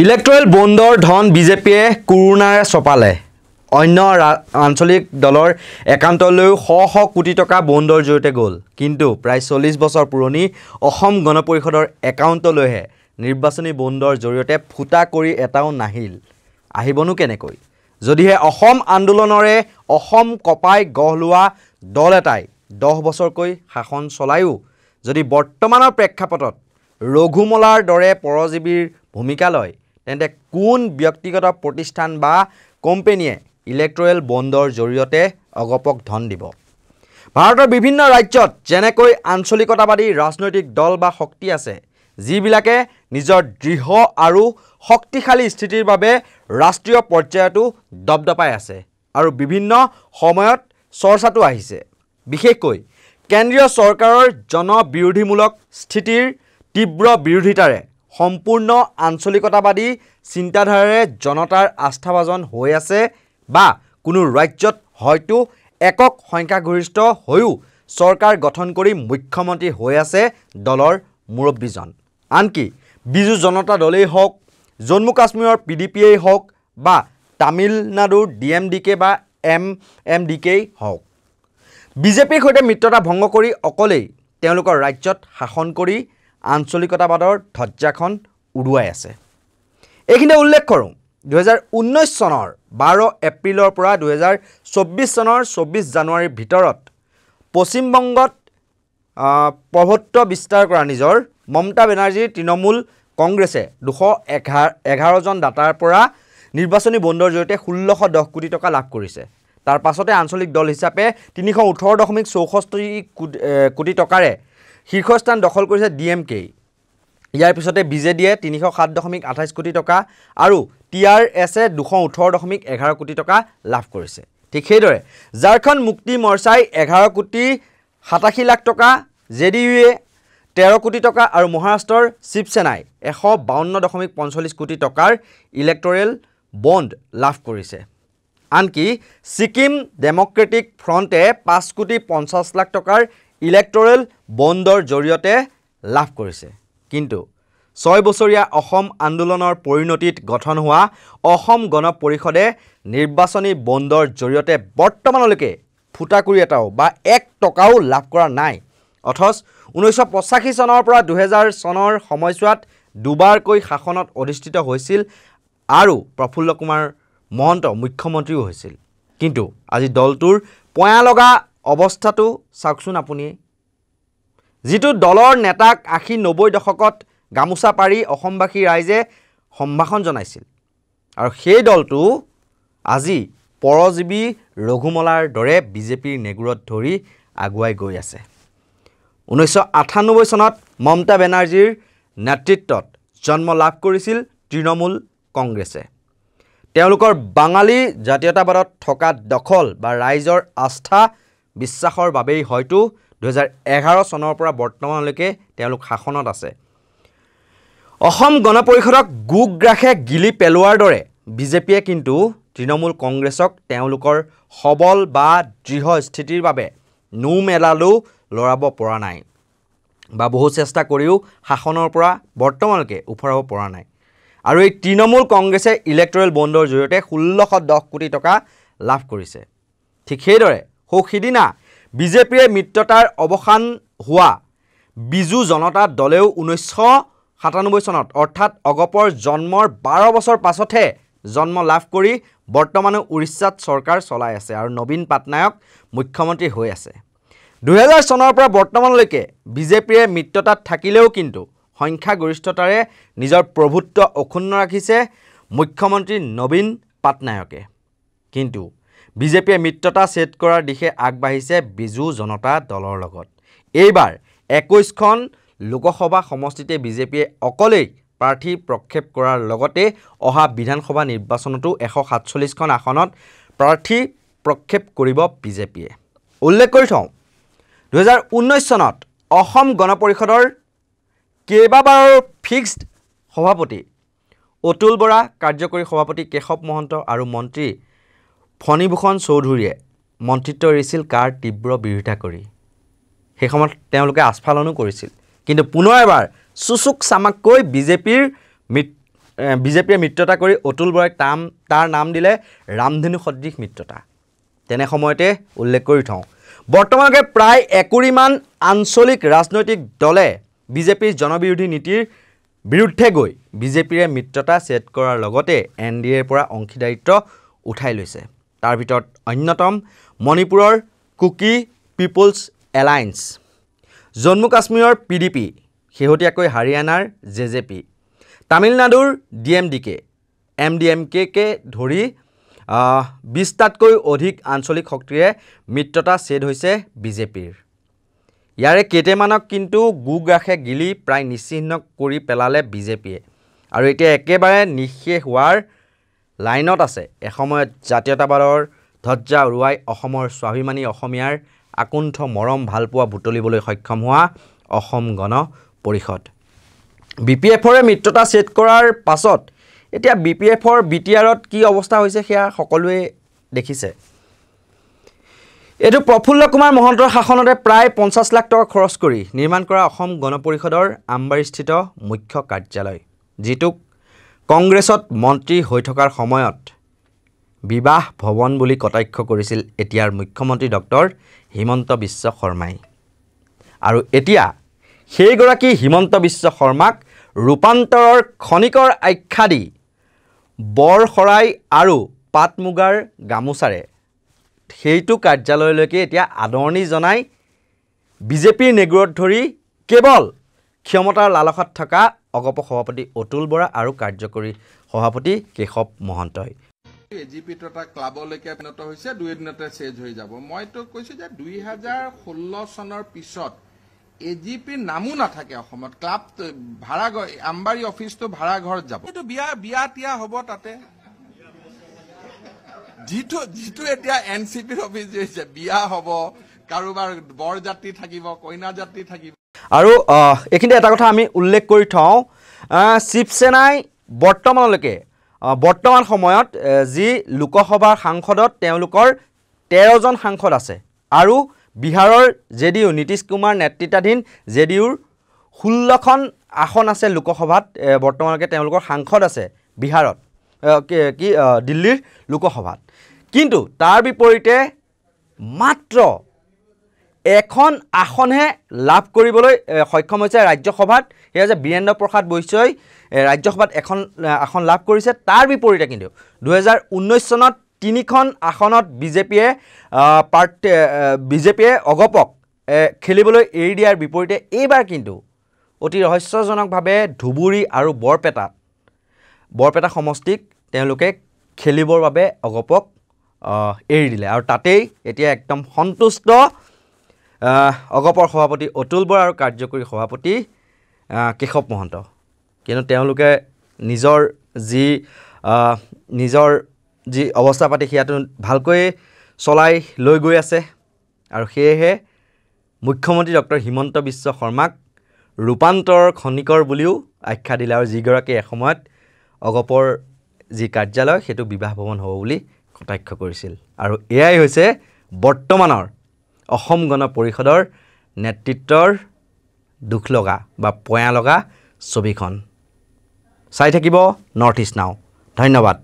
Electoral বণ্ডৰ ধন বিজেপিয়ে কৰোনাৰে চপালে অন্য আঞ্চলিক দলৰ একাউণ্টলৈ শ কোটি টকা বণ্ডৰ জৰিয়তে গ'ল কিন্তু প্ৰায় 40 বছৰ পুৰণি অসম গণ পৰিষদৰ একাউণ্টলৈহে নিৰ্বাচনী বণ্ডৰ জৰিয়তে ফুটা কৰি এটাও নাহিল আহিবনো কেনেকৈ যদিহে অসম আন্দোলনৰে অসম কপাই গঢ় লোৱা দল এটাই 10 বছৰকৈ শাসন চলায়ো যদি বৰ্তমানৰ প্ৰেক্ষাপটত ৰঘুমলাৰ দৰে পৰজীৱীৰ ভূমিকা লয় তেন্তে কোন ব্যক্তিগত প্ৰতিষ্ঠান বা কোম্পানীয়ে ইলেক্ট্ৰেল বণ্ডৰ জৰিয়তে অগপক ধন দিব ভাৰতৰ বিভিন্ন ৰাজ্যত যেনেকৈ আঞ্চলিকতাবাদী ৰাজনৈতিক দল বা শক্তি আছে যিবিলাকে নিজৰ দৃঢ় আৰু শক্তিশালী স্থিতিৰ বাবে ৰাষ্ট্ৰীয় পৰ্যায়তো দবদপাই আছে আৰু বিভিন্ন সময়ত চৰ্চাটো আহিছে বিশেষকৈ কেন্দ্ৰীয় চৰকাৰৰ জনবিৰোধীমূলক স্থিতিৰ তীব্ৰ বিৰোধিতাৰে সম্পূৰ্ণ আঞ্চলিকতাবাদী চিন্তাধাৰাৰে জনতাৰ আস্থাভাজন হৈ আছে বা কোনো ৰাজ্যত হয়তো একক সংখ্যাগৰিষ্ঠ হৈও চৰকাৰ গঠন কৰি মুখ্যমন্ত্ৰী হৈ আছে দলৰ মুৰব্বীজন আনকি বিজু জনতা দলেই হওক জম্মু কাশ্মীৰৰ পিডিপিয়েই হওক বা তামিলনাডুৰ ডিএমডিকে বা এমএমডিকেই হওক বিজেপিৰ সৈতে মিত্ৰতা ভংগ কৰি অকলেই তেওঁলোকৰ ৰাজ্যত শাসন কৰি আঞ্চলিকতাবাদৰ ধ্বজাখন উৰুৱাই আছে এইখিনিতে উল্লেখ কৰোঁ 2019 চনৰ 12 এপ্ৰিলৰ পৰা 2024 চনৰ 24 জানুৱাৰীৰ ভিতৰত পশ্চিমবংগত প্ৰভুত্ব বিস্তাৰ কৰা নিজৰ মমতা বেনাৰ্জীৰ তৃণমূল কংগ্ৰেছে 211 জন দাতাৰ পৰা নিৰ্বাচনী বণ্ডৰ জৰিয়তে 1610 কোটি টকা লাভ কৰিছে তাৰ পাছতে আঞ্চলিক দল হিচাপে 318.64 কোটি টকাৰে শীৰ্ষস্থান দখল কৰিছে ডিএমকে ইয়াৰ পিছতে বিজেডিয়ে 307.28 কোটি টকা আৰু টিআৰএছে 218.11 কোটি টকা লাভ কৰিছে ঠিক সেইদৰে ঝাৰখণ্ড মুক্তি মৰ্চাই 11 কোটি 87 লাখ টকা জেডিইউয়ে 13 কোটি টকা আৰু মহাৰাষ্ট্ৰৰ শিৱসেনাই 152.45 কোটি টকাৰ ইলেক্ট্ৰেল বণ্ড লাভ কৰিছে আনকি ছিকিম ডেমক্ৰেটিক ফ্ৰণ্টে 5 কোটি 50 লাখ টকাৰ ইলেক্ট্ৰেল বণ্ডৰ জৰিয়তে লাভ কৰিছে কিন্তু 6 বছৰীয়া অসম আন্দোলনৰ পৰিণতিত গঠন হোৱা অসম গণ পৰিষদে নিৰ্বাচনী বণ্ডৰ জৰিয়তে বৰ্তমানলৈকে ফুটা কৰি এটাও বা 1 টকাও লাভ কৰা নাই অথচ 1985 চনৰ পৰা 2000 চনৰ সময়ছোৱাত দুবাৰকৈ শাসনত অধিষ্ঠিত হৈছিল আৰু প্ৰফুল্ল কুমাৰ মহন্ত মুখ্যমন্ত্ৰীও হৈছিল কিন্তু আজি দলটোৰ পয়া লগা অৱস্থাটো চাওকচোন আপুনি যিটো দলৰ নেতাক 80-90 দশকত গামোচা পাৰি অসমবাসী ৰাইজে সম্ভাষণ জনাইছিল আৰু সেই দলটো আজি পৰজীৱী ৰঘুমলাৰ দৰে বিজেপিৰ নেগুৰত ধৰি আগুৱাই গৈ আছে 1998 চনত মমতা বেনাৰ্জীৰ নেতৃত্বত জন্ম লাভ কৰিছিল তৃণমূল কংগ্ৰেছে তেওঁলোকৰ বাঙালী জাতীয়তাবাদত থকা দখল বা ৰাইজৰ আস্থা বিশ্বাসৰ বাবেই হয়তো 2011 চনৰ পৰা বৰ্তমানলৈকে তেওঁলোক শাসনত আছে অসম গণ পৰিষদক গুগ্ৰাখে গিলি পেলোৱাৰ দৰে বিজেপিয়ে কিন্তু তৃণমূল কংগ্ৰেছক তেওঁলোকৰ সবল বা দৃঢ় স্থিতিৰ বাবে নোমেলালো লৰাব পৰা নাই বা বহু চেষ্টা কৰিও শাসনৰ পৰা বৰ্তমানলৈকে উফৰাব পৰা নাই আৰু এই তৃণমূল কংগ্ৰেছে ইলেক্ট্ৰেল বণ্ডৰ জৰিয়তে 1610 কোটি টকা লাভ কৰিছে ঠিক সেইদৰে সিদিনা বিজেপিয়ে মিত্ৰতাৰ অৱসান হোৱা বিজু জনতা দলেও 1997 চনত অৰ্থাৎ অগপৰ জন্মৰ 12 বছৰ পাছতহে জন্ম লাভ কৰি বৰ্তমানে উৰিষ্যাত চৰকাৰ চলাই আছে আৰু নবীন পাটনায়ক মুখ্যমন্ত্ৰী হৈ আছে 2000 চনৰ পৰা বৰ্তমানলৈকে বিজেপিয়ে মিত্ৰতাত থাকিলেও কিন্তু সংখ্যাগৰিষ্ঠতাৰে নিজৰ প্ৰভুত্ব অক্ষুণ্ণ ৰাখিছে মুখ্যমন্ত্ৰী নবীন পাটনায়কে কিন্তু বিজেপিয়ে মিত্ৰতা ছেট কৰাৰ দিশে আগবাঢ়িছে বিজু জনতা দলৰ লগত এইবাৰ 21খন লোকসভা সমষ্টিতে বিজেপিয়ে অকলেই প্ৰাৰ্থী প্ৰক্ষেপ কৰাৰ লগতে অহা বিধানসভা নিৰ্বাচনতো 147খন আসনত প্ৰাৰ্থী প্ৰক্ষেপ কৰিব বিজেপিয়ে উল্লেখ কৰি থওঁ 2019 চনত অসম গণ পৰিষদৰ কেইবাবাৰৰ ফিক্সড সভাপতি অতুল বৰা কাৰ্যকৰী সভাপতি কেশৱ মহন্ত আৰু মন্ত্ৰী ফণীভূষণ চৌধুৰীয়ে মন্ত্ৰিত্ব এৰিছিল কাৰ তীব্ৰ বিৰোধিতা কৰি সেই সময়ত তেওঁলোকে আস্ফালনো কৰিছিল কিন্তু পুনৰ এবাৰ সুসুক সামাককৈ বিজেপিৰ বিজেপিয়ে মিত্ৰতা কৰি অতুল বৰাই তাৰ নাম দিলে ৰামধেনু সদৃশ মিত্ৰতা। তেনে সময়তে উল্লেখ কৰি থওঁ, বৰ্তমানলৈকে প্ৰায় 20মান আঞ্চলিক ৰাজনৈতিক দলে বিজেপিৰ জনবিৰোধী নীতিৰ বিৰুদ্ধে গৈ বিজেপিৰে মিত্ৰতা ছেদ কৰাৰ লগতে NDAৰ পৰা অংশীদাৰিত্ব উঠাই লৈছে। তাৰ ভিতৰত অন্যতম মণিপুৰৰ কুকি পিপলছ এলায়েন্স, জম্মু কাশ্মীৰৰ PDP, শেহতীয়াকৈ হাৰিয়ানাৰ JJP, তামিলনাডুৰ DMDK, MDMKকে ধৰি 20টাতকৈ অধিক আঞ্চলিক শক্তিৰে মিত্ৰতা ছেদ হৈছে বিজেপিৰ। ইয়াৰে কেইটামানক কিন্তু গুগ্ৰাসে গিলি প্ৰায় নিশ্চিহ্ন কৰি পেলালে বিজেপিয়ে আৰু এতিয়া একেবাৰে নিঃশেষ হোৱাৰ লাইনত আছে। এসময়ত জাতীয়তাবাদৰ ধ্বজা উৰুৱাই অসমৰ স্বাভিমানী অসমীয়াৰ আকুণ্ঠ মৰম ভালপোৱা বুটলিবলৈ সক্ষম হোৱা অসম গণ পৰিষদ। BPFৰে মিত্ৰতা ছেদ কৰাৰ পাছত এতিয়া BPFৰ BTRত কি অৱস্থা হৈছে সেয়া সকলোৱে দেখিছে। এইটো প্ৰফুল্ল কুমাৰ মহন্তৰ শাসনতে প্ৰায় 50 লাখ টকা খৰচ কৰি নিৰ্মাণ কৰা অসম গণ পৰিষদৰ আমবাৰীস্থিত মুখ্য কাৰ্যালয়, যিটোক কংগ্ৰেছত মন্ত্ৰী হৈ থকাৰ সময়ত বিবাহ ভৱন বুলি কটাক্ষ কৰিছিল এতিয়াৰ মুখ্যমন্ত্ৰী ডক্টৰ হিমন্ত বিশ্ব শৰ্মাই। আৰু এতিয়া সেইগৰাকী হিমন্ত বিশ্ব শৰ্মাক ৰূপান্তৰৰ খনিকৰ আখ্যা দি বৰ শৰাই আৰু পাট মুগাৰ গামোচাৰে সেইটো কাৰ্যালয়লৈকে এতিয়া আদৰণি জনাই বিজেপিৰ নেগুৰত ধৰি কেৱল ক্ষমতাৰ লালসাত থকা অগপ সভাপতি অতুল বৰা আৰু কাৰ্যকৰী সভাপতি কেশৱ মহন্তই। এজিপিটো এটা ক্লাবলৈকে পৰিণত হৈছে, 2 দিনতে চেঞ্জ হৈ যাব। মইতো কৈছো যে 2016 চনৰ পিছত এজিপিৰ নামো নাথাকে অসমত। ক্লাব ভাড়া আমবাৰী অফিচটো ভাড়া ঘৰত যাব, এইটো বিয়া তিয়া হ'ব তাতে। যিটো এতিয়া NCPৰ অফিচ হৈছে, বিয়া হ'ব, কাৰোবাৰ বৰ যাত্ৰী থাকিব, কইনা যাত্ৰী থাকিব। আৰু এইখিনিতে এটা কথা আমি উল্লেখ কৰি থওঁ, শিৱসেনাই বৰ্তমান সময়ত যি লোকসভাৰ সাংসদত তেওঁলোকৰ 13জন সাংসদ আছে আৰু বিহাৰৰ JDU নীতিশ কুমাৰ নেতৃত্বাধীন JDUৰ 16খন আসন আছে লোকসভাত। বৰ্তমানলৈকে তেওঁলোকৰ সাংসদ আছে বিহাৰত, দিল্লীৰ লোকসভাত। কিন্তু তাৰ বিপৰীতে মাত্ৰ এখন আসনহে লাভ কৰিবলৈ সক্ষম হৈছে ৰাজ্যসভাত। সেয়া যে বীৰেন্দ্ৰ প্ৰসাদ বৈশ্যই ৰাজ্যসভাত এখন আসন লাভ কৰিছে। তাৰ বিপৰীতে কিন্তু 2019 চনত 3খন আসনত বিজেপিয়ে অগপক খেলিবলৈ এৰি দিয়াৰ বিপৰীতে এইবাৰ কিন্তু অতি ৰহস্যজনকভাৱে ধুবুৰী আৰু বৰপেটা সমষ্টিক তেওঁলোকে খেলিবৰ বাবে অগপক এৰি দিলে আৰু তাতেই এতিয়া একদম সন্তুষ্ট অগপৰ সভাপতি অতুল বৰা আৰু কাৰ্যকৰী সভাপতি কেশৱ মহন্ত। কিন্তু তেওঁলোকে নিজৰ যি অৱস্থা পাতি সেয়াটো ভালকৈ চলাই লৈ গৈ আছে আৰু সেয়েহে মুখ্যমন্ত্ৰী ডক্টৰ হিমন্ত বিশ্ব শৰ্মাক ৰূপান্তৰৰ খনিকৰ বুলিও আখ্যা দিলে আৰু যিগৰাকী এসময়ত অগপৰ যি কাৰ্যালয় সেইটো বিবাহ ভৱন হ'ব বুলি কটাক্ষ কৰিছিল। আৰু এয়াই হৈছে বৰ্তমানৰ অসম গণ পৰিষদৰ নেতৃত্বৰ দুখ লগা বা পয়া লগা ছবিখন। চাই থাকিব নৰ্থ ইষ্ট নাও। ধন্যবাদ।